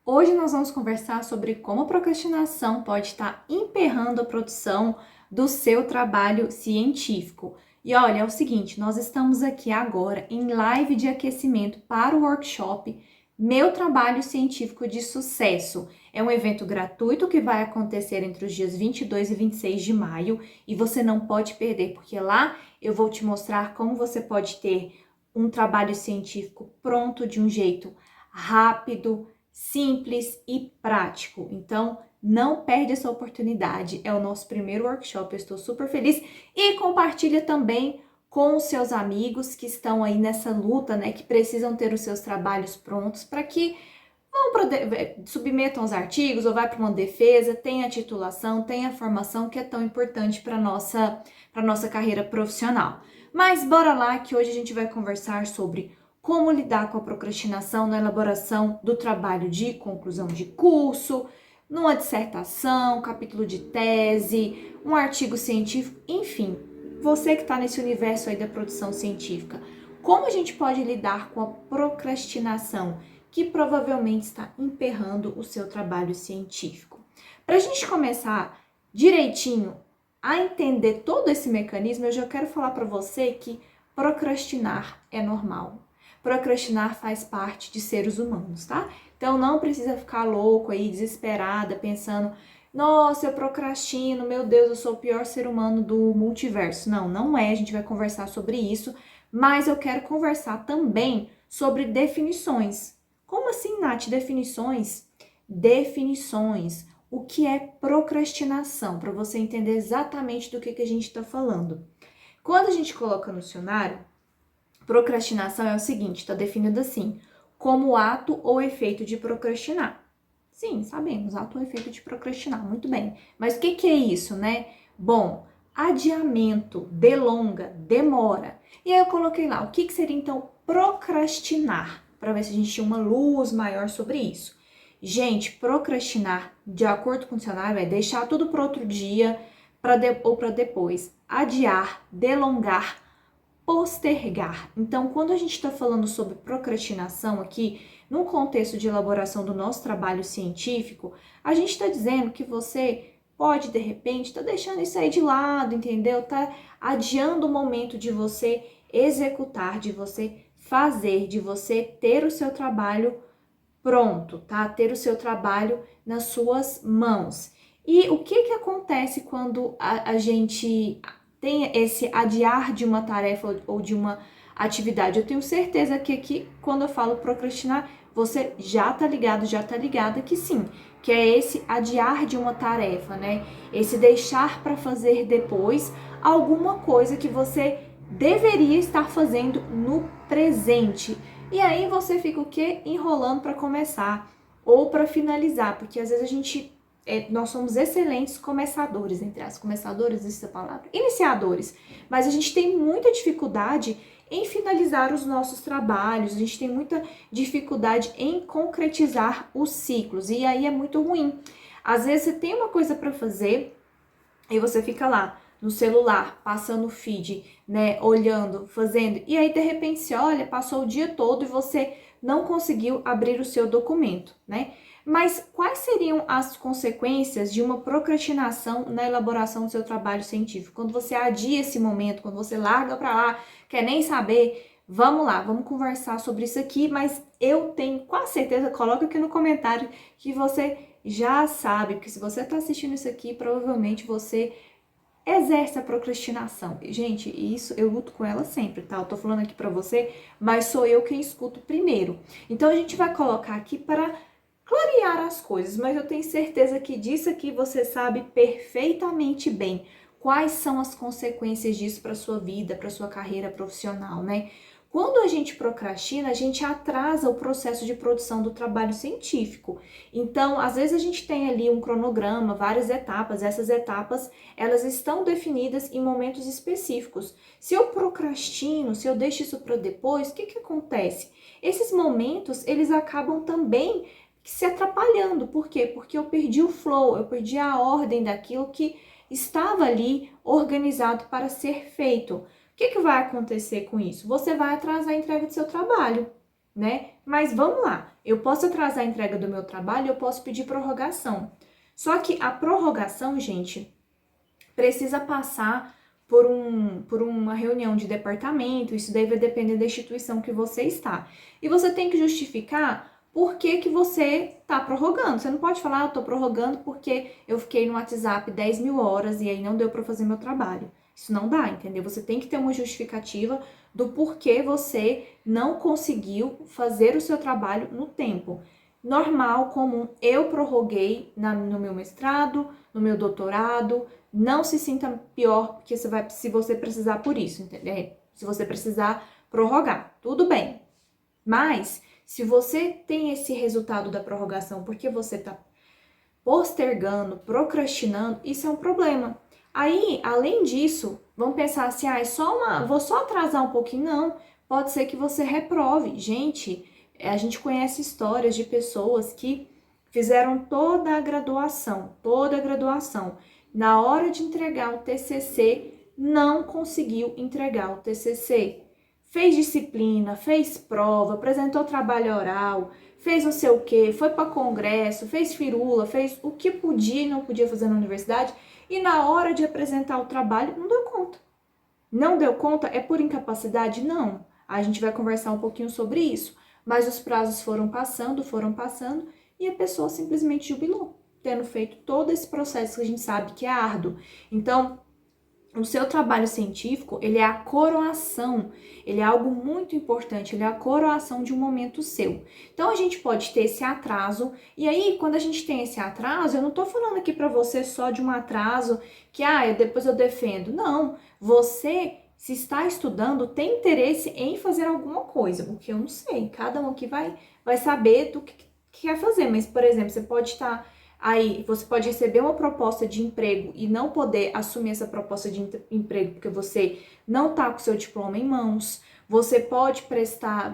Hoje nós vamos conversar sobre como a procrastinação pode estar emperrando a produção do seu trabalho científico. E olha, é o seguinte, nós estamos aqui agora em live de aquecimento para o workshop Meu Trabalho Científico de Sucesso. É um evento gratuito que vai acontecer entre os dias 22 e 26 de maio e você não pode perder, porque lá eu vou te mostrar como você pode ter um trabalho científico pronto de um jeito rápido, simples e prático. Então, não perde essa oportunidade. É o nosso primeiro workshop, eu estou super feliz. E compartilha também com os seus amigos que estão aí nessa luta, né, que precisam ter os seus trabalhos prontos para que submetam os artigos ou vai para uma defesa, tenha a titulação, tenha a formação que é tão importante para nossa carreira profissional. Mas bora lá que hoje a gente vai conversar sobre como lidar com a procrastinação na elaboração do trabalho de conclusão de curso, numa dissertação, capítulo de tese, um artigo científico, enfim, você que está nesse universo aí da produção científica, como a gente pode lidar com a procrastinação que provavelmente está emperrando o seu trabalho científico? Para a gente começar direitinho a entender todo esse mecanismo, eu já quero falar para você que procrastinar é normal. Procrastinar faz parte de seres humanos, tá? Então não precisa ficar louco aí, desesperada, pensando, nossa, eu procrastino, meu Deus, eu sou o pior ser humano do multiverso. Não, não é, a gente vai conversar sobre isso, mas eu quero conversar também sobre definições. Como assim, Nath? Definições? Definições. O que é procrastinação? Para você entender exatamente do que a gente está falando. Quando a gente coloca no dicionário, procrastinação é o seguinte, está definido assim, como ato ou efeito de procrastinar. Sim, sabemos, ato ou efeito de procrastinar, muito bem. Mas o que é isso, né? Bom, adiamento, delonga, demora. E aí eu coloquei lá, o que seria então procrastinar? Para ver se a gente tinha uma luz maior sobre isso. Gente, procrastinar, de acordo com o dicionário, é deixar tudo para outro dia ou para depois. Adiar, delongar, postergar. Então, quando a gente está falando sobre procrastinação aqui, no contexto de elaboração do nosso trabalho científico, a gente está dizendo que você pode, de repente, estar deixando isso aí de lado, entendeu? Tá adiando o momento de você executar, de você fazer, de você ter o seu trabalho pronto, tá? Ter o seu trabalho nas suas mãos. E o que acontece quando a gente tem esse adiar de uma tarefa ou de uma atividade? Eu tenho certeza que aqui, quando eu falo procrastinar, você já tá ligado, já tá ligada que sim, que é esse adiar de uma tarefa, né? Esse deixar para fazer depois alguma coisa que você deveria estar fazendo no presente. E aí você fica o quê? Enrolando para começar ou para finalizar, porque às vezes nós somos excelentes começadores, entre as começadores, essa palavra, iniciadores, mas a gente tem muita dificuldade em finalizar os nossos trabalhos, a gente tem muita dificuldade em concretizar os ciclos, e aí é muito ruim. Às vezes você tem uma coisa para fazer e você fica lá no celular, passando o feed, né, olhando, fazendo, e aí de repente você olha, passou o dia todo e você não conseguiu abrir o seu documento, né? Mas quais seriam as consequências de uma procrastinação na elaboração do seu trabalho científico? Quando você adia esse momento, quando você larga para lá, quer nem saber, vamos lá, vamos conversar sobre isso aqui, mas eu tenho quase certeza, coloca aqui no comentário que você já sabe, porque se você está assistindo isso aqui, provavelmente você exerce a procrastinação. Gente, isso eu luto com ela sempre, tá? Eu tô falando aqui pra você, mas sou eu quem escuto primeiro. Então a gente vai colocar aqui para clarear as coisas, mas eu tenho certeza que disso aqui você sabe perfeitamente bem quais são as consequências disso para sua vida, para sua carreira profissional, né? Quando a gente procrastina, a gente atrasa o processo de produção do trabalho científico. Então, às vezes a gente tem ali um cronograma, várias etapas, essas etapas elas estão definidas em momentos específicos. Se eu procrastino, se eu deixo isso para depois, o que acontece? Esses momentos, eles acabam também se atrapalhando. Por quê? Porque eu perdi o flow, eu perdi a ordem daquilo que estava ali organizado para ser feito. O que vai acontecer com isso? Você vai atrasar a entrega do seu trabalho. né? Mas vamos lá, eu posso atrasar a entrega do meu trabalho, eu posso pedir prorrogação. Só que a prorrogação, gente, precisa passar por uma reunião de departamento, isso daí vai depender da instituição que você está. E você tem que justificar por que que você está prorrogando. Você não pode falar, eu estou prorrogando porque eu fiquei no WhatsApp 10 mil horas e aí não deu para fazer meu trabalho. Isso não dá, entendeu? Você tem que ter uma justificativa do porquê você não conseguiu fazer o seu trabalho no tempo. Normal, comum, eu prorroguei no meu mestrado, no meu doutorado. Não se sinta pior porque se você precisar por isso, entendeu? Se você precisar prorrogar, tudo bem. Mas se você tem esse resultado da prorrogação porque você está postergando, procrastinando, isso é um problema. Aí, além disso, vamos pensar assim, vou só atrasar um pouquinho, não. Pode ser que você reprove. Gente, a gente conhece histórias de pessoas que fizeram toda a graduação. Na hora de entregar o TCC, não conseguiu entregar o TCC. Fez disciplina, fez prova, apresentou trabalho oral, fez não sei o que, foi para congresso, fez firula, fez o que podia e não podia fazer na universidade, e na hora de apresentar o trabalho, não deu conta. Não deu conta? É por incapacidade? Não. A gente vai conversar um pouquinho sobre isso. Mas os prazos foram passando, e a pessoa simplesmente jubilou, tendo feito todo esse processo que a gente sabe que é árduo. Então, o seu trabalho científico, ele é a coroação, ele é algo muito importante, ele é a coroação de um momento seu. Então, a gente pode ter esse atraso, e aí, quando a gente tem esse atraso, eu não tô falando aqui para você só de um atraso que, depois eu defendo. Não, você, se está estudando, tem interesse em fazer alguma coisa, o que eu não sei, cada um aqui vai saber do que quer fazer, mas, por exemplo, você pode estar... Aí, você pode receber uma proposta de emprego e não poder assumir essa proposta de emprego porque você não está com seu diploma em mãos. Você pode prestar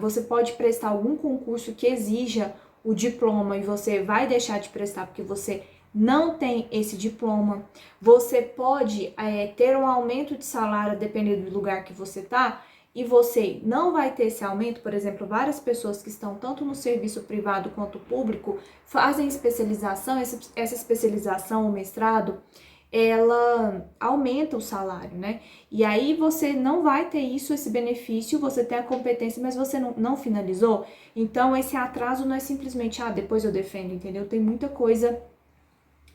algum concurso que exija o diploma e você vai deixar de prestar porque você não tem esse diploma. Você pode ter um aumento de salário dependendo do lugar que você está, e você não vai ter esse aumento. Por exemplo, várias pessoas que estão tanto no serviço privado quanto público fazem especialização, essa especialização, o mestrado, ela aumenta o salário, né? E aí você não vai ter esse benefício, você tem a competência, mas você não finalizou. Então, esse atraso não é simplesmente, depois eu defendo, entendeu? Tem muita coisa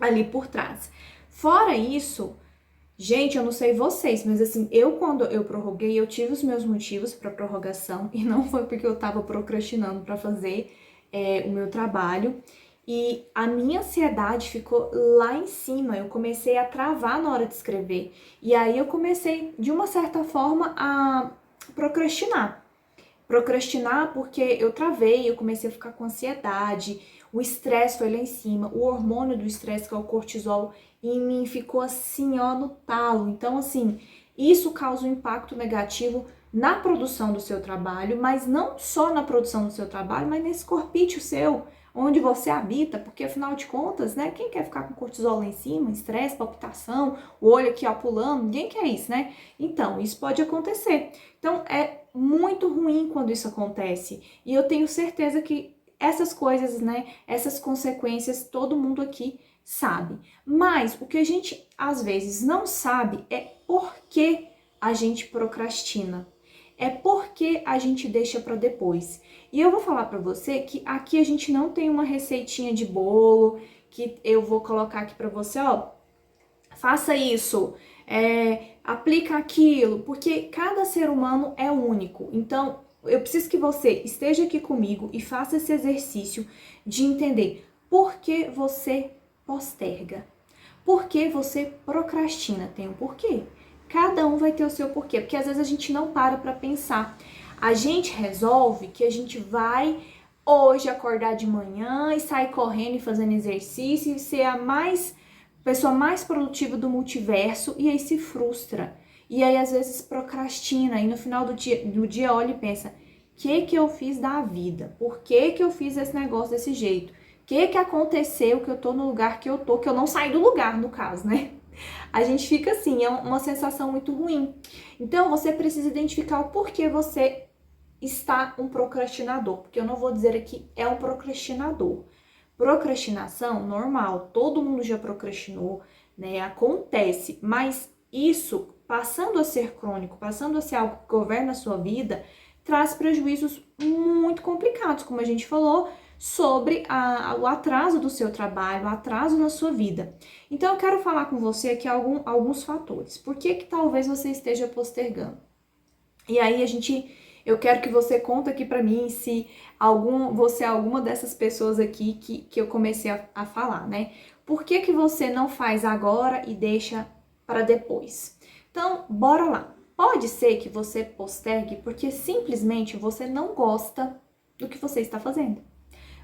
ali por trás. Fora isso... Gente, eu não sei vocês, mas assim, quando eu prorroguei, eu tive os meus motivos para prorrogação e não foi porque eu tava procrastinando para fazer o meu trabalho, e a minha ansiedade ficou lá em cima, eu comecei a travar na hora de escrever, e aí eu comecei, de uma certa forma, a procrastinar. Procrastinar porque eu travei, eu comecei a ficar com ansiedade, o estresse foi lá em cima, o hormônio do estresse, que é o cortisol, em mim ficou assim, no talo. Então, assim, isso causa um impacto negativo na produção do seu trabalho, mas não só na produção do seu trabalho, mas nesse corpício seu, onde você habita, porque afinal de contas, né, quem quer ficar com cortisol lá em cima, estresse, palpitação, o olho aqui pulando, ninguém quer isso, né? Então, isso pode acontecer. Então, é muito ruim quando isso acontece, e eu tenho certeza que essas coisas, né, essas consequências, todo mundo aqui sabe. Mas o que a gente às vezes não sabe é por que a gente procrastina. É porque a gente deixa para depois. E eu vou falar para você que aqui a gente não tem uma receitinha de bolo que eu vou colocar aqui para você, faça isso, aplica aquilo, porque cada ser humano é único. Então, eu preciso que você esteja aqui comigo e faça esse exercício de entender por que você posterga, por que você procrastina. Tem um porquê. Cada um vai ter o seu porquê, porque às vezes a gente não para pensar. A gente resolve que a gente vai hoje acordar de manhã e sair correndo e fazendo exercício e ser a pessoa mais produtiva do multiverso, e aí se frustra. E aí às vezes procrastina e no final do dia olha e pensa: o que eu fiz da vida? Por que eu fiz esse negócio desse jeito? O que aconteceu que eu tô no lugar que eu tô, que eu não saí do lugar, no caso, né? A gente fica assim, é uma sensação muito ruim. Então, você precisa identificar o porquê você está um procrastinador, porque eu não vou dizer aqui é um procrastinador. Procrastinação, normal, todo mundo já procrastinou, né? Acontece, mas isso, passando a ser crônico, passando a ser algo que governa a sua vida, traz prejuízos muito complicados, como a gente falou, sobre o atraso do seu trabalho, o atraso na sua vida. Então, eu quero falar com você aqui alguns fatores. Por que talvez você esteja postergando? E aí, eu quero que você conta aqui pra mim se você é alguma dessas pessoas aqui que eu comecei a falar, né? Por que você não faz agora e deixa para depois? Então, bora lá. Pode ser que você postergue porque simplesmente você não gosta do que você está fazendo.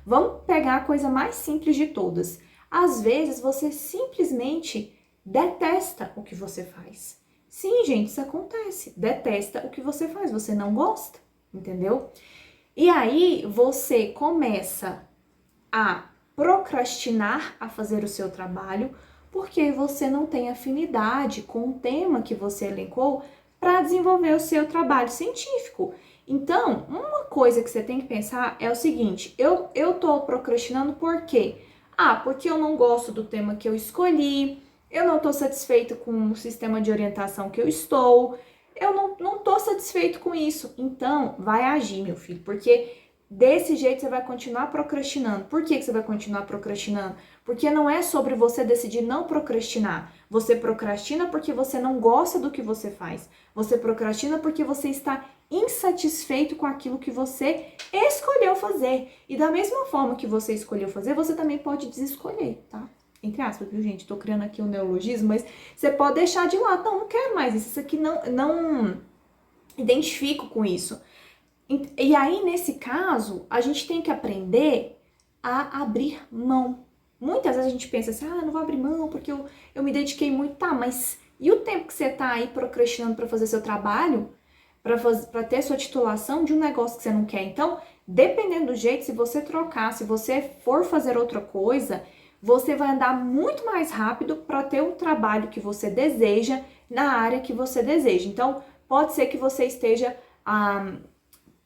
Vamos pegar a coisa mais simples de todas. Às vezes você simplesmente detesta o que você faz. Sim, gente, isso acontece. Detesta o que você faz, você não gosta, entendeu? E aí você começa a procrastinar a fazer o seu trabalho porque você não tem afinidade com o tema que você elencou para desenvolver o seu trabalho científico. Então, uma coisa que você tem que pensar é o seguinte: eu tô procrastinando por quê? Porque eu não gosto do tema que eu escolhi, eu não estou satisfeito com o sistema de orientação que eu não estou satisfeito com isso. Então, vai agir, meu filho, porque desse jeito você vai continuar procrastinando. Por que você vai continuar procrastinando? Porque não é sobre você decidir não procrastinar. Você procrastina porque você não gosta do que você faz. Você procrastina porque você está insatisfeito com aquilo que você escolheu fazer. E da mesma forma que você escolheu fazer, você também pode desescolher, tá? Entre aspas, viu, gente? Tô criando aqui um neologismo, mas você pode deixar de lado. Não quero mais isso. Isso aqui não identifico com isso. E aí, nesse caso, a gente tem que aprender a abrir mão. Muitas vezes a gente pensa assim, não vou abrir mão porque eu me dediquei muito. Tá, mas e o tempo que você tá aí procrastinando para fazer seu trabalho, para ter sua titulação de um negócio que você não quer? Então, dependendo do jeito, se você trocar, se você for fazer outra coisa, você vai andar muito mais rápido para ter um trabalho que você deseja na área que você deseja. Então, pode ser que você esteja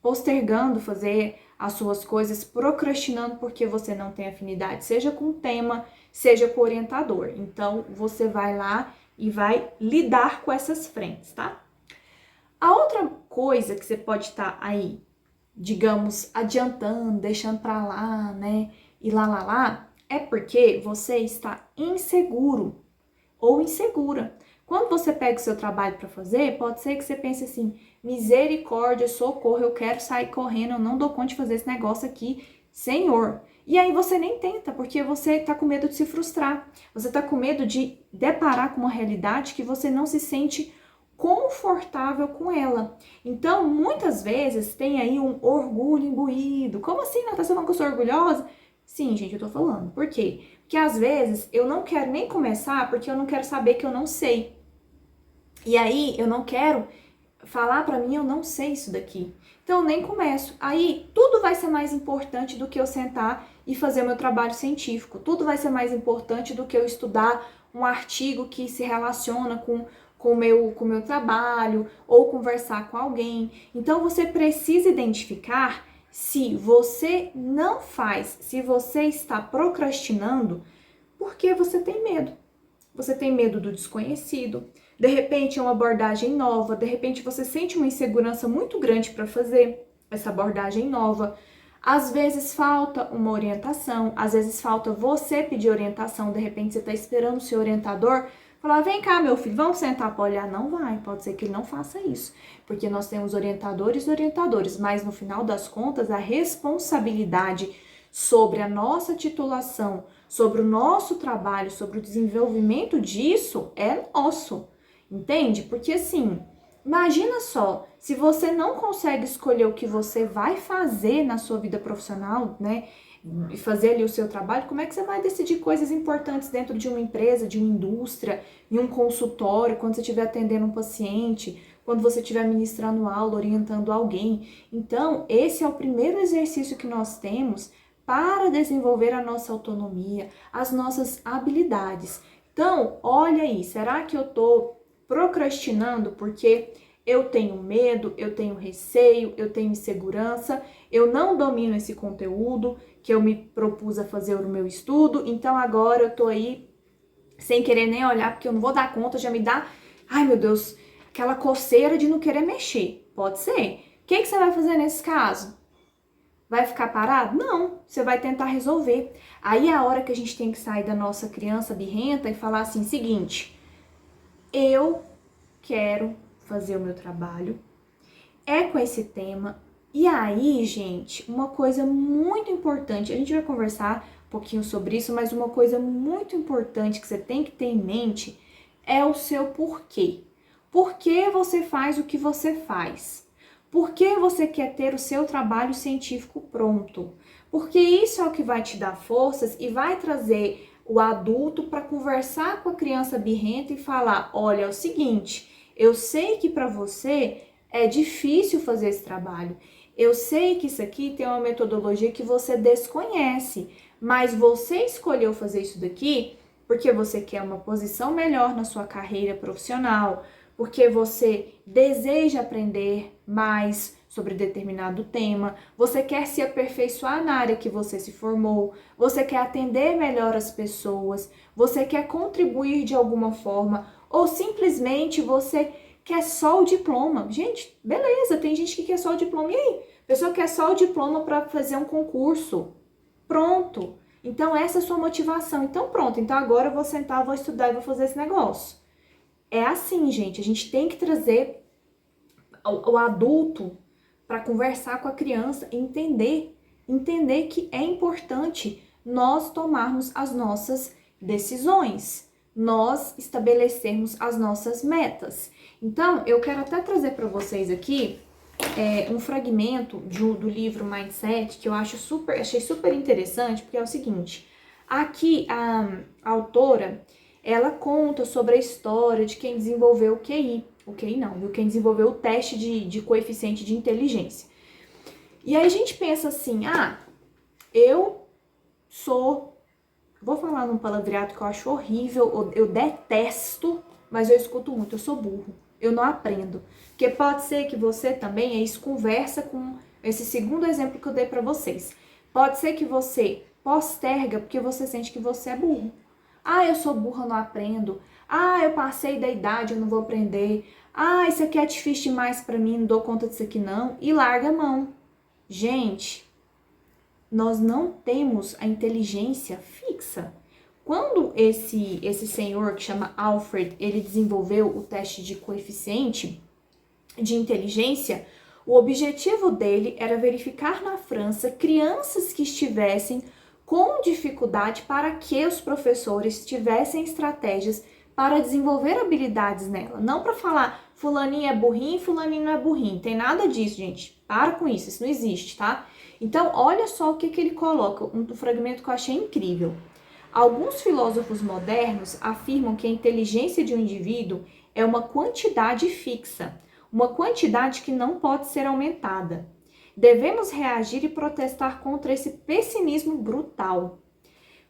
postergando fazer as suas coisas, procrastinando porque você não tem afinidade, seja com o tema, seja com o orientador. Então, você vai lá e vai lidar com essas frentes, tá? A outra coisa que você pode estar aí, digamos, adiantando, deixando pra lá, né, e lá, é porque você está inseguro ou insegura. Quando você pega o seu trabalho para fazer, pode ser que você pense assim: misericórdia, socorro, eu quero sair correndo, eu não dou conta de fazer esse negócio aqui, Senhor. E aí você nem tenta, porque você tá com medo de se frustrar. Você tá com medo de deparar com uma realidade que você não se sente confortável com ela. Então, muitas vezes tem aí um orgulho imbuído. Como assim, Natália, falando que eu sou orgulhosa? Sim, gente, eu tô falando. Por quê? Porque às vezes eu não quero nem começar porque eu não quero saber que eu não sei. E aí eu não quero falar pra mim, eu não sei isso daqui. Então eu nem começo. Aí tudo vai ser mais importante do que eu sentar e fazer o meu trabalho científico. Tudo vai ser mais importante do que eu estudar um artigo que se relaciona com o meu trabalho ou conversar com alguém. Então você precisa identificar se você não faz, se você está procrastinando, porque você tem medo. Você tem medo do desconhecido. De repente é uma abordagem nova, de repente você sente uma insegurança muito grande para fazer essa abordagem nova. Às vezes falta uma orientação, às vezes falta você pedir orientação, de repente você está esperando o seu orientador falar: vem cá, meu filho, vamos sentar para olhar. Não vai, pode ser que ele não faça isso, porque nós temos orientadores e orientadores, mas no final das contas a responsabilidade sobre a nossa titulação, sobre o nosso trabalho, sobre o desenvolvimento disso é nosso, entende? Porque assim, imagina só, se você não consegue escolher o que você vai fazer na sua vida profissional, né, e fazer ali o seu trabalho, como é que você vai decidir coisas importantes dentro de uma empresa, de uma indústria, em um consultório, quando você estiver atendendo um paciente, quando você estiver ministrando aula, orientando alguém? Então, esse é o primeiro exercício que nós temos para desenvolver a nossa autonomia, as nossas habilidades. Então, olha aí, será que eu tô procrastinando porque eu tenho medo, eu tenho receio, eu tenho insegurança, eu não domino esse conteúdo que eu me propus a fazer no meu estudo, então agora eu tô aí sem querer nem olhar, porque eu não vou dar conta, já me dá, ai meu Deus, aquela coceira de não querer mexer. Pode ser. O que você vai fazer nesse caso? Vai ficar parado? Não, você vai tentar resolver. Aí é a hora que a gente tem que sair da nossa criança birrenta e falar assim, seguinte, eu quero fazer o meu trabalho, é com esse tema. E aí, gente, uma coisa muito importante, a gente vai conversar um pouquinho sobre isso, mas uma coisa muito importante que você tem que ter em mente é o seu porquê. Por que você faz o que você faz? Por que você quer ter o seu trabalho científico pronto? Porque isso é o que vai te dar forças e vai trazer o adulto para conversar com a criança birrenta e falar: olha, é o seguinte, eu sei que para você é difícil fazer esse trabalho. Eu sei que isso aqui tem uma metodologia que você desconhece, mas você escolheu fazer isso daqui porque você quer uma posição melhor na sua carreira profissional, porque você deseja aprender mais sobre determinado tema, você quer se aperfeiçoar na área que você se formou, você quer atender melhor as pessoas, você quer contribuir de alguma forma, ou simplesmente você quer só o diploma. Gente, beleza, tem gente que quer só o diploma. E aí? A pessoa quer só o diploma para fazer um concurso. Pronto. Então, essa é a sua motivação. Então, pronto. Então, agora eu vou sentar, vou estudar e vou fazer esse negócio. É assim, gente. A gente tem que trazer o adulto para conversar com a criança e entender que é importante nós tomarmos as nossas decisões, nós estabelecermos as nossas metas. Então, eu quero até trazer para vocês aqui um fragmento do livro Mindset que eu achei super interessante, porque é o seguinte, aqui a autora, ela conta sobre a história de quem desenvolveu o QI não, viu? Quem desenvolveu o teste de coeficiente de inteligência. E aí a gente pensa assim, eu sou, vou falar num palavreado que eu acho horrível, eu detesto, mas eu escuto muito, eu sou burro, eu não aprendo. Porque pode ser que você também, isso conversa com esse segundo exemplo que eu dei pra vocês. Pode ser que você posterga porque você sente que você é burro. Eu sou burra, eu não aprendo. Eu passei da idade, eu não vou aprender. Isso aqui é difícil demais pra mim, não dou conta disso aqui não. E larga a mão. Gente, nós não temos a inteligência fixa. Quando esse senhor que chama Alfred, ele desenvolveu o teste de coeficiente de inteligência, o objetivo dele era verificar na França crianças que estivessem com dificuldade para que os professores tivessem estratégias para desenvolver habilidades nela. Não para falar fulaninho é burrinho e fulaninho não é burrinho. Tem nada disso, gente. Para com isso, isso não existe, tá? Então, olha só o que ele coloca, um fragmento que eu achei incrível. Alguns filósofos modernos afirmam que a inteligência de um indivíduo é uma quantidade fixa, uma quantidade que não pode ser aumentada. Devemos reagir e protestar contra esse pessimismo brutal.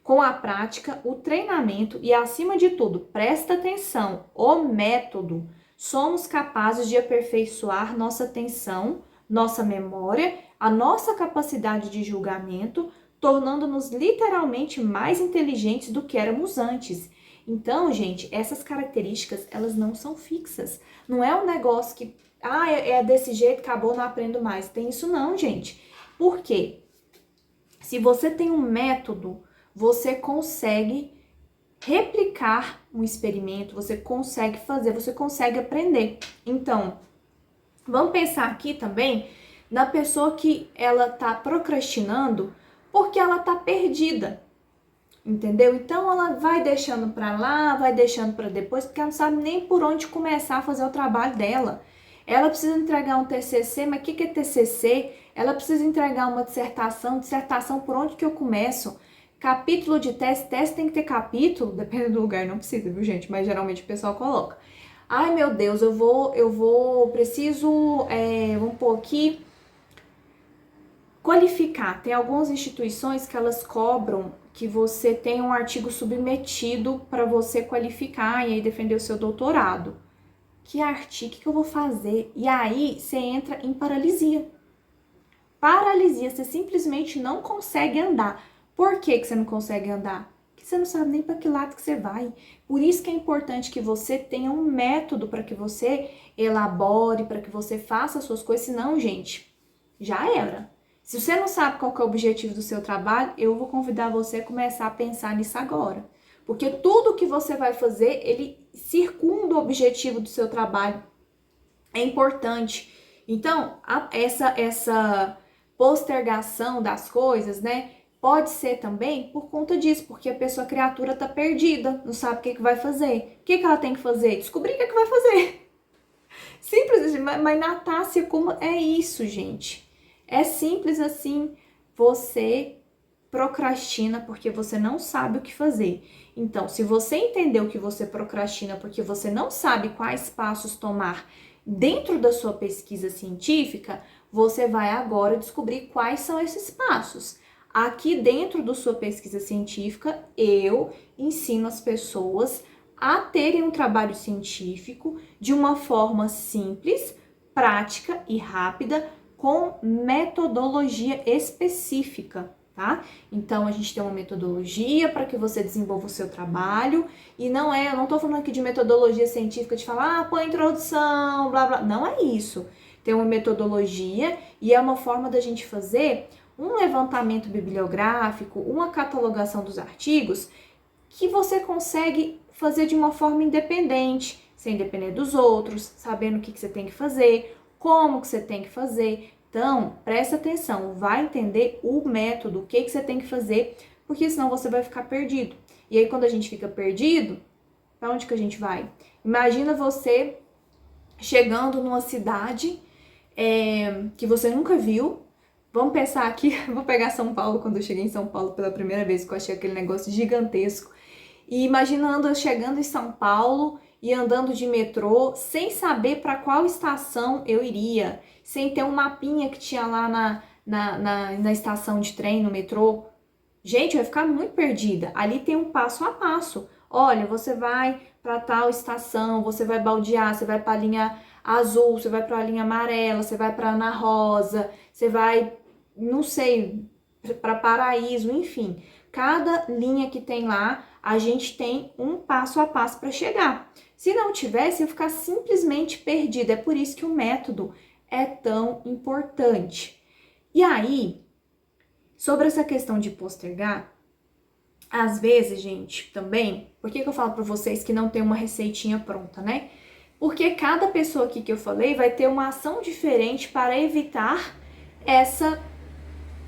Com a prática, o treinamento e, acima de tudo, presta atenção, o método, somos capazes de aperfeiçoar nossa atenção, nossa memória, a nossa capacidade de julgamento, tornando-nos literalmente mais inteligentes do que éramos antes. Então, gente, essas características, elas não são fixas. Não é um negócio que, é desse jeito, acabou, não aprendo mais. Tem isso não, gente. Por quê? Se você tem um método, você consegue replicar um experimento, você consegue fazer, você consegue aprender. Então, vamos pensar aqui também na pessoa que ela tá procrastinando porque ela tá perdida, entendeu? Então ela vai deixando para lá, vai deixando para depois, porque ela não sabe nem por onde começar a fazer o trabalho dela. Ela precisa entregar um TCC, mas o que é TCC? Ela precisa entregar uma dissertação por onde que eu começo? Capítulo de teste tem que ter capítulo, depende do lugar, não precisa, viu, gente? Mas geralmente o pessoal coloca. Ai, meu Deus, preciso, vamos pôr aqui, qualificar. Tem algumas instituições que elas cobram que você tenha um artigo submetido para você qualificar e aí defender o seu doutorado. que arte, o que eu vou fazer? E aí você entra em paralisia. Paralisia, você simplesmente não consegue andar. Por que você não consegue andar? Porque você não sabe nem para que lado que você vai. Por isso que é importante que você tenha um método para que você elabore, para que você faça as suas coisas, senão, gente, já era. Se você não sabe qual que é o objetivo do seu trabalho, eu vou convidar você a começar a pensar nisso agora. Porque tudo que você vai fazer, ele circunda o objetivo do seu trabalho. É importante. Então, essa postergação das coisas, né? Pode ser também por conta disso, porque a pessoa, a criatura tá perdida, não sabe o que vai fazer. O que ela tem que fazer? Descobrir o que vai fazer. Simples assim, mas Natácia, como é isso, gente? É simples assim, você procrastina porque você não sabe o que fazer. Então, se você entendeu que você procrastina porque você não sabe quais passos tomar dentro da sua pesquisa científica, você vai agora descobrir quais são esses passos. Aqui dentro da sua pesquisa científica, eu ensino as pessoas a terem um trabalho científico de uma forma simples, prática e rápida, com metodologia específica, tá? Então, a gente tem uma metodologia para que você desenvolva o seu trabalho, e eu não tô falando aqui de metodologia científica de falar, põe introdução, blá, blá, não é isso. Tem uma metodologia e é uma forma da gente fazer um levantamento bibliográfico, uma catalogação dos artigos, que você consegue fazer de uma forma independente, sem depender dos outros, sabendo o que você tem que fazer, como que você tem que fazer. Então, presta atenção, vai entender o método, o que você tem que fazer, porque senão você vai ficar perdido. E aí, quando a gente fica perdido, para onde que a gente vai? Imagina você chegando numa cidade que você nunca viu. Vamos pensar aqui, vou pegar São Paulo, quando eu cheguei em São Paulo pela primeira vez, que eu achei aquele negócio gigantesco. E imaginando eu chegando em São Paulo e andando de metrô, sem saber para qual estação eu iria, sem ter um mapinha que tinha lá na estação de trem, no metrô. Gente, eu ia ficar muito perdida. Ali tem um passo a passo. Olha, você vai para tal estação, você vai baldear, você vai para a linha azul, você vai para a linha amarela, você vai para Ana Rosa, você vai, não sei, para Paraíso, enfim. Cada linha que tem lá, a gente tem um passo a passo para chegar. Se não tivesse, eu ia ficar simplesmente perdida. É por isso que o método é tão importante. E aí, sobre essa questão de postergar, às vezes, gente, também, por que eu falo para vocês que não tem uma receitinha pronta, né? Porque cada pessoa aqui que eu falei vai ter uma ação diferente para evitar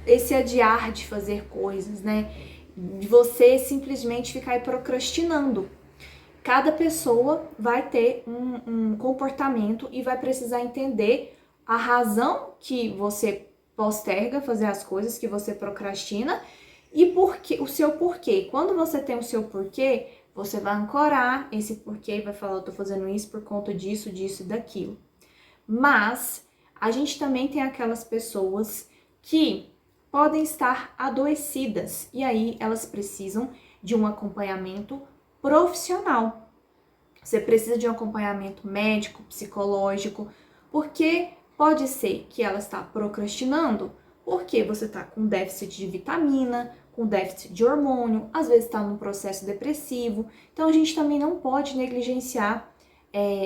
esse adiar de fazer coisas, né? De você simplesmente ficar aí procrastinando. Cada pessoa vai ter um comportamento e vai precisar entender a razão que você posterga fazer as coisas, que você procrastina, e o seu porquê. Quando você tem o seu porquê, você vai ancorar esse porquê e vai falar, eu tô fazendo isso por conta disso, disso e daquilo. Mas a gente também tem aquelas pessoas que podem estar adoecidas e aí elas precisam de um acompanhamento profissional. Você precisa de um acompanhamento médico, psicológico, porque pode ser que ela está procrastinando porque você está com déficit de vitamina, com déficit de hormônio, às vezes está num processo depressivo. Então a gente também não pode negligenciar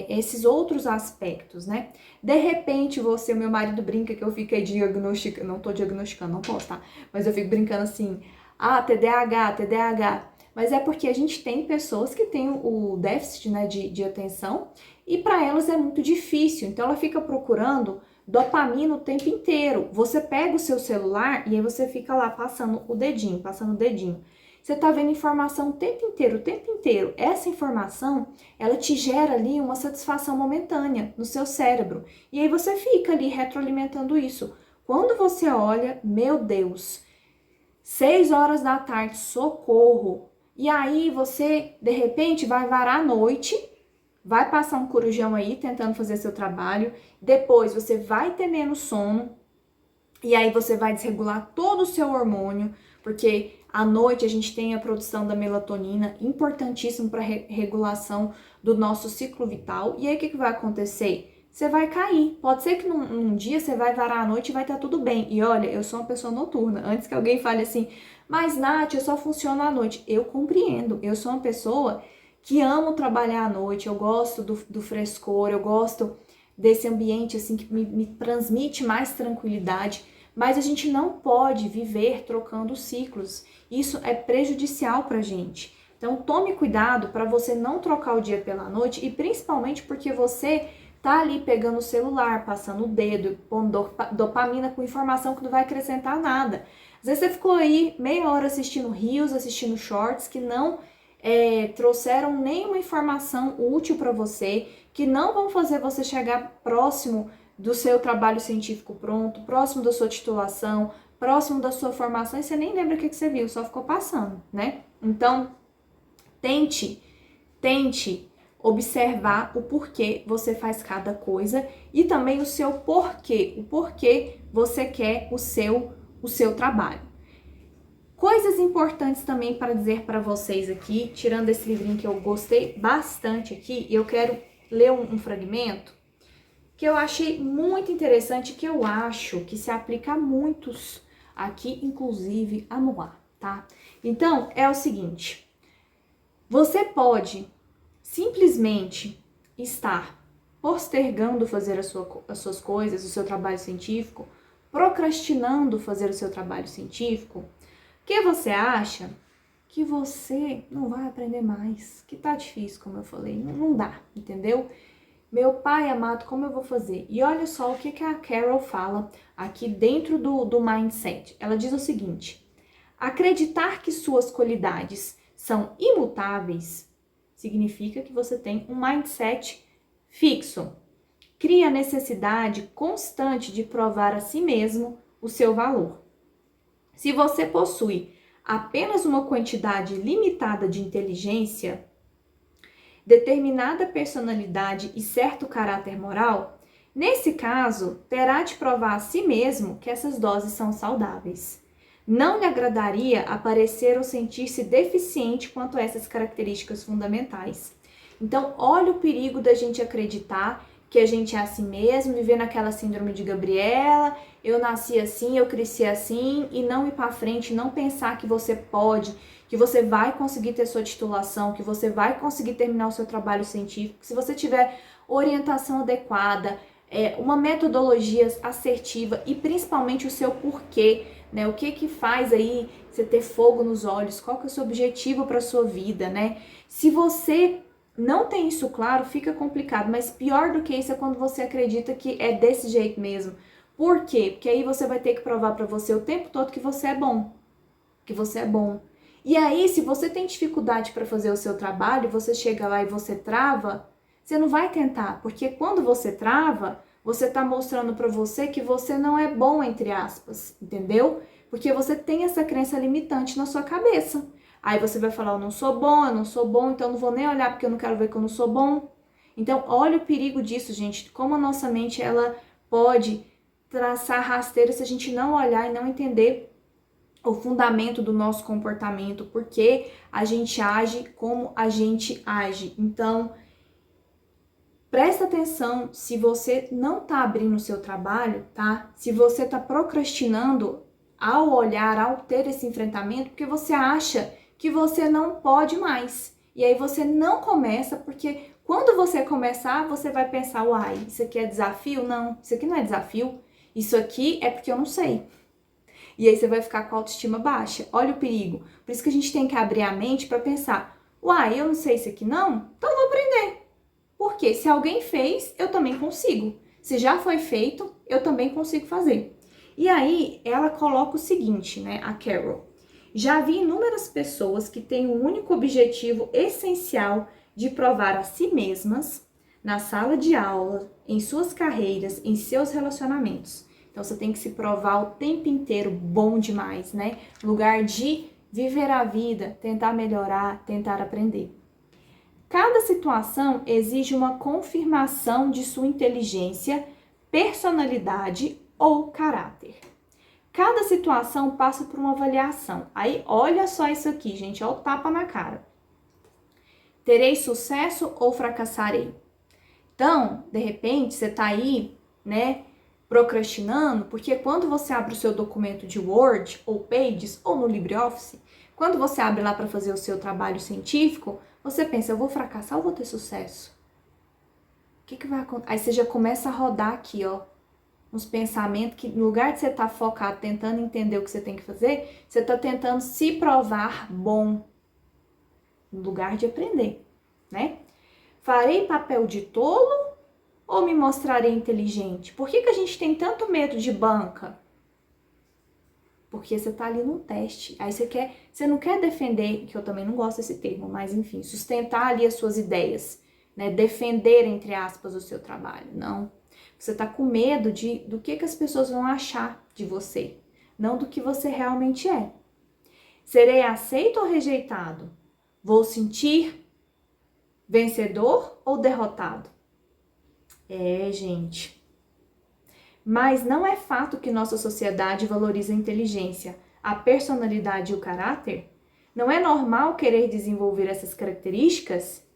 esses outros aspectos, né? De repente o meu marido brinca que eu fico diagnosticando, não tô diagnosticando, não posso, tá? Mas eu fico brincando assim, TDAH. Mas é porque a gente tem pessoas que têm o déficit, né, de atenção e para elas é muito difícil. Então ela fica procurando dopamina o tempo inteiro. Você pega o seu celular e aí você fica lá passando o dedinho. Você tá vendo informação o tempo inteiro. Essa informação, ela te gera ali uma satisfação momentânea no seu cérebro. E aí você fica ali retroalimentando isso. Quando você olha, meu Deus, 6 horas da tarde, socorro. E aí você, de repente, vai varar a noite, vai passar um corujão aí tentando fazer seu trabalho, depois você vai ter menos sono, e aí você vai desregular todo o seu hormônio, porque à noite a gente tem a produção da melatonina, importantíssimo para regulação do nosso ciclo vital. E aí, o que vai acontecer? Você vai cair. Pode ser que num dia você vai varar à noite e vai estar tudo bem. E olha, eu sou uma pessoa noturna. Antes que alguém fale assim, mas Nath, eu só funciono à noite. Eu compreendo. Eu sou uma pessoa que amo trabalhar à noite. Eu gosto do frescor, eu gosto desse ambiente assim que me transmite mais tranquilidade. Mas a gente não pode viver trocando ciclos. Isso é prejudicial pra gente. Então tome cuidado para você não trocar o dia pela noite e principalmente porque você tá ali pegando o celular, passando o dedo, pondo dopamina com informação que não vai acrescentar nada. Às vezes você ficou aí meia hora assistindo reels, assistindo shorts que não trouxeram nenhuma informação útil para você, que não vão fazer você chegar próximo do seu trabalho científico pronto, próximo da sua titulação, próximo da sua formação, e você nem lembra o que você viu, só ficou passando, né? Então, tente observar o porquê você faz cada coisa e também o seu porquê, o porquê você quer o seu trabalho. Coisas importantes também para dizer para vocês aqui, tirando esse livrinho que eu gostei bastante aqui, eu quero ler um fragmento que eu achei muito interessante, que eu acho que se aplica a muitos aqui, inclusive a Noah, tá? Então, é o seguinte, você pode simplesmente estar postergando fazer as suas coisas, o seu trabalho científico, procrastinando fazer o seu trabalho científico, que você acha que você não vai aprender mais, que tá difícil, como eu falei, não dá, entendeu? Meu pai amado, como eu vou fazer? E olha só o que a Carol fala aqui dentro do mindset. Ela diz o seguinte, acreditar que suas qualidades são imutáveis significa que você tem um mindset fixo. Cria a necessidade constante de provar a si mesmo o seu valor. Se você possui apenas uma quantidade limitada de inteligência, determinada personalidade e certo caráter moral, nesse caso, terá de provar a si mesmo que essas doses são saudáveis. Não lhe agradaria aparecer ou sentir-se deficiente quanto a essas características fundamentais. Então, olha o perigo da gente acreditar que a gente é assim mesmo, viver naquela síndrome de Gabriela, eu nasci assim, eu cresci assim, e não ir para frente, não pensar que você pode, que você vai conseguir ter sua titulação, que você vai conseguir terminar o seu trabalho científico, se você tiver orientação adequada, uma metodologia assertiva e principalmente o seu porquê, né? O que faz aí você ter fogo nos olhos, qual que é o seu objetivo para sua vida, né? Se você não tem isso claro, fica complicado, mas pior do que isso é quando você acredita que é desse jeito mesmo. Por quê? Porque aí você vai ter que provar para você o tempo todo que você é bom, que você é bom. E aí, se você tem dificuldade para fazer o seu trabalho, você chega lá e você trava, você não vai tentar, porque quando você trava, você está mostrando para você que você não é bom, entre aspas, entendeu? Porque você tem essa crença limitante na sua cabeça. Aí você vai falar, eu não sou bom, então eu não vou nem olhar porque eu não quero ver que eu não sou bom. Então, olha o perigo disso, gente, como a nossa mente, ela pode traçar rasteira se a gente não olhar e não entender o fundamento do nosso comportamento, porque a gente age como a gente age. Então, presta atenção se você não tá abrindo o seu trabalho, tá? Se você tá procrastinando ao olhar, ao ter esse enfrentamento, porque você acha que você não pode mais. E aí você não começa, porque quando você começar, você vai pensar, uai, isso aqui é desafio? Não, isso aqui não é desafio. Isso aqui é porque eu não sei. E aí você vai ficar com a autoestima baixa. Olha o perigo. Por isso que a gente tem que abrir a mente para pensar, uai, eu não sei isso aqui não? Então eu vou aprender. Porque se alguém fez, eu também consigo. Se já foi feito, eu também consigo fazer. E aí ela coloca o seguinte, né, a Carol. Já vi inúmeras pessoas que têm um único objetivo essencial de provar a si mesmas na sala de aula, em suas carreiras, em seus relacionamentos. Então você tem que se provar o tempo inteiro, bom demais, né? No lugar de viver a vida, tentar melhorar, tentar aprender. Cada situação exige uma confirmação de sua inteligência, personalidade ou caráter. Cada situação passa por uma avaliação. Aí, olha só isso aqui, gente, olha o tapa na cara. Terei sucesso ou fracassarei? Então, de repente, você tá aí, né, procrastinando, porque quando você abre o seu documento de Word ou Pages ou no LibreOffice, quando você abre lá para fazer o seu trabalho científico, você pensa, eu vou fracassar ou vou ter sucesso? O que vai acontecer? Aí você já começa a rodar aqui, ó, uns pensamentos que no lugar de você estar focado tentando entender o que você tem que fazer, você está tentando se provar bom, no lugar de aprender, né? Farei papel de tolo ou me mostrarei inteligente? Por que a gente tem tanto medo de banca? Porque você tá ali num teste. Aí você não quer defender, que eu também não gosto desse termo, mas enfim, sustentar ali as suas ideias, né? Defender, entre aspas, o seu trabalho. Não. Você tá com medo do que as pessoas vão achar de você, não do que você realmente é. Serei aceito ou rejeitado? Vou sentir vencedor ou derrotado? Gente. Mas não é fato que nossa sociedade valoriza a inteligência, a personalidade e o caráter? Não é normal querer desenvolver essas características?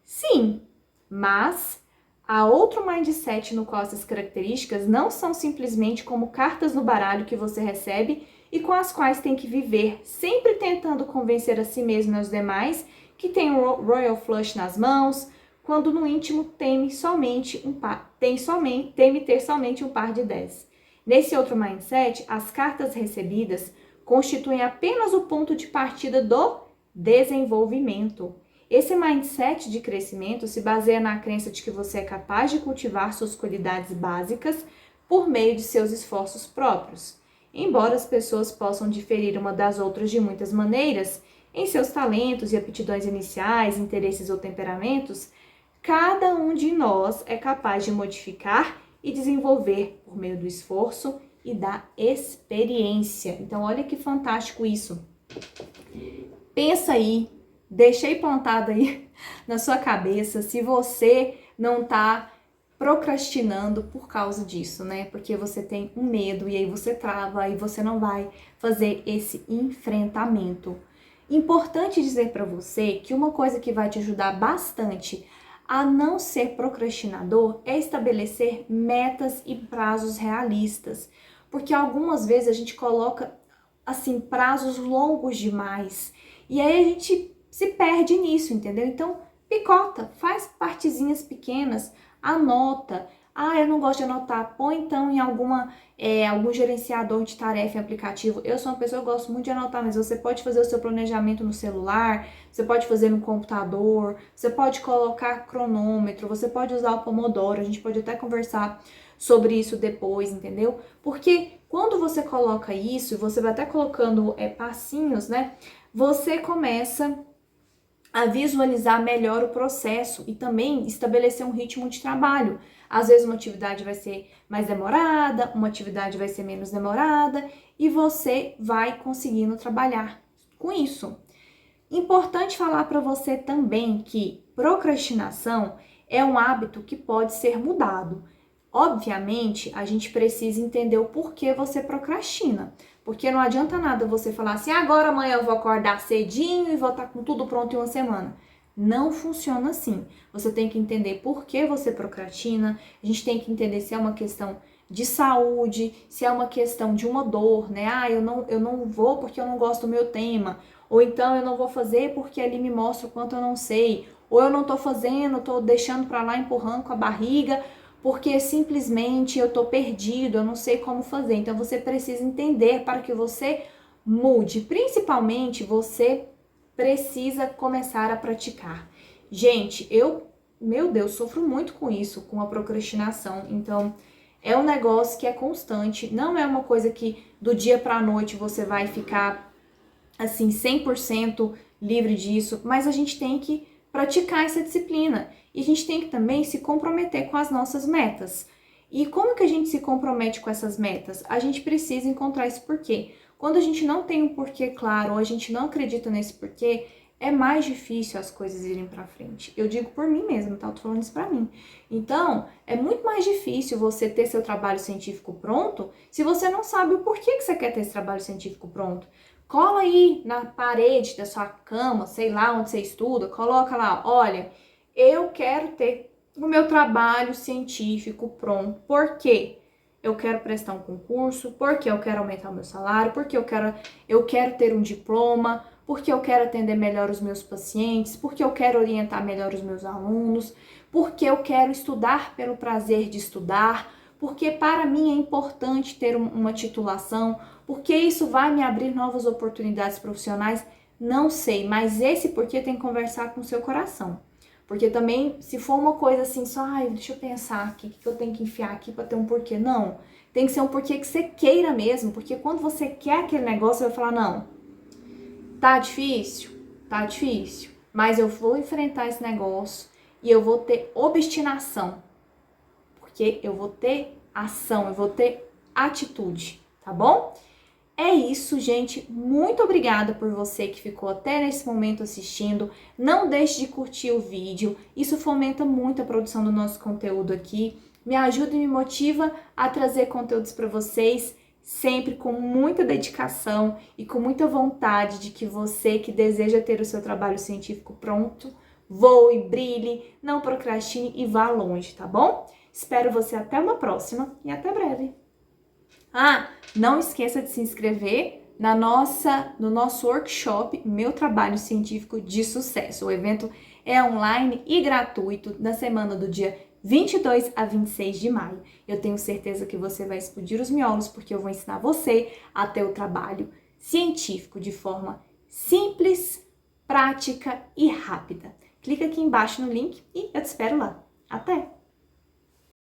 Sim, mas há outro mindset no qual essas características não são simplesmente como cartas no baralho que você recebe e com as quais tem que viver, sempre tentando convencer a si mesmo e aos demais que tem o Royal Flush nas mãos, quando no íntimo teme ter somente um par de 10. Nesse outro mindset, as cartas recebidas constituem apenas o ponto de partida do desenvolvimento. Esse mindset de crescimento se baseia na crença de que você é capaz de cultivar suas qualidades básicas por meio de seus esforços próprios. Embora as pessoas possam diferir uma das outras de muitas maneiras, em seus talentos e aptidões iniciais, interesses ou temperamentos, cada um de nós é capaz de modificar e desenvolver por meio do esforço e da experiência. Então, olha que fantástico isso. Pensa aí, deixei plantado aí na sua cabeça se você não tá procrastinando por causa disso, né? Porque você tem um medo e aí você trava e você não vai fazer esse enfrentamento. Importante dizer para você que uma coisa que vai te ajudar bastante a não ser procrastinador é estabelecer metas e prazos realistas, porque algumas vezes a gente coloca assim prazos longos demais e aí a gente se perde nisso, entendeu? Então picota, faz partezinhas pequenas, anota. Ah, eu não gosto de anotar. Põe então em algum gerenciador de tarefa em aplicativo. Eu sou uma pessoa que gosto muito de anotar, mas você pode fazer o seu planejamento no celular, você pode fazer no computador, você pode colocar cronômetro, você pode usar o Pomodoro, a gente pode até conversar sobre isso depois, entendeu? Porque quando você coloca isso, você vai até colocando passinhos, né? Você começa a visualizar melhor o processo e também estabelecer um ritmo de trabalho. Às vezes uma atividade vai ser mais demorada, uma atividade vai ser menos demorada e você vai conseguindo trabalhar com isso. Importante falar para você também que procrastinação é um hábito que pode ser mudado. Obviamente, a gente precisa entender o porquê você procrastina. Porque não adianta nada você falar assim, agora amanhã eu vou acordar cedinho e vou estar com tudo pronto em uma semana. Não funciona assim. Você tem que entender por que você procrastina, a gente tem que entender se é uma questão de saúde, se é uma questão de uma dor, né? Ah, eu não vou porque eu não gosto do meu tema. Ou então eu não vou fazer porque ali me mostra o quanto eu não sei. Ou eu não tô fazendo, tô deixando pra lá, empurrando com a barriga, porque simplesmente eu tô perdido, eu não sei como fazer. Então você precisa entender para que você mude. Principalmente você precisa começar a praticar. Gente, meu Deus, sofro muito com isso, com a procrastinação. Então, é um negócio que é constante, não é uma coisa que do dia para a noite você vai ficar assim 100% livre disso, mas a gente tem que praticar essa disciplina e a gente tem que também se comprometer com as nossas metas. E como que a gente se compromete com essas metas? A gente precisa encontrar esse porquê. Quando a gente não tem um porquê claro ou a gente não acredita nesse porquê, é mais difícil as coisas irem pra frente. Eu digo por mim mesma, tá? Eu tô falando isso pra mim. Então, é muito mais difícil você ter seu trabalho científico pronto se você não sabe o porquê que você quer ter esse trabalho científico pronto. Cola aí na parede da sua cama, sei lá onde você estuda, coloca lá, olha, eu quero ter o meu trabalho científico pronto. Por quê? Eu quero prestar um concurso, porque eu quero aumentar o meu salário, porque eu quero ter um diploma, porque eu quero atender melhor os meus pacientes, porque eu quero orientar melhor os meus alunos, porque eu quero estudar pelo prazer de estudar, porque para mim é importante ter uma titulação, porque isso vai me abrir novas oportunidades profissionais. Não sei, mas esse porquê tem que conversar com o seu coração. Porque também, se for uma coisa assim, só, ai, deixa eu pensar aqui, o que eu tenho que enfiar aqui para ter um porquê? Não, tem que ser um porquê que você queira mesmo, porque quando você quer aquele negócio, você vai falar, não, tá difícil, mas eu vou enfrentar esse negócio e eu vou ter obstinação, porque eu vou ter ação, eu vou ter atitude, tá bom? É isso, gente. Muito obrigada por você que ficou até nesse momento assistindo. Não deixe de curtir o vídeo. Isso fomenta muito a produção do nosso conteúdo aqui. Me ajuda e me motiva a trazer conteúdos para vocês, sempre com muita dedicação e com muita vontade de que você que deseja ter o seu trabalho científico pronto, voe, brilhe, não procrastine e vá longe, tá bom? Espero você até uma próxima e até breve. Não esqueça de se inscrever no nosso workshop Meu Trabalho Científico de Sucesso. O evento é online e gratuito na semana do dia 22 a 26 de maio. Eu tenho certeza que você vai explodir os miolos, porque eu vou ensinar você a ter o trabalho científico de forma simples, prática e rápida. Clica aqui embaixo no link e eu te espero lá. Até!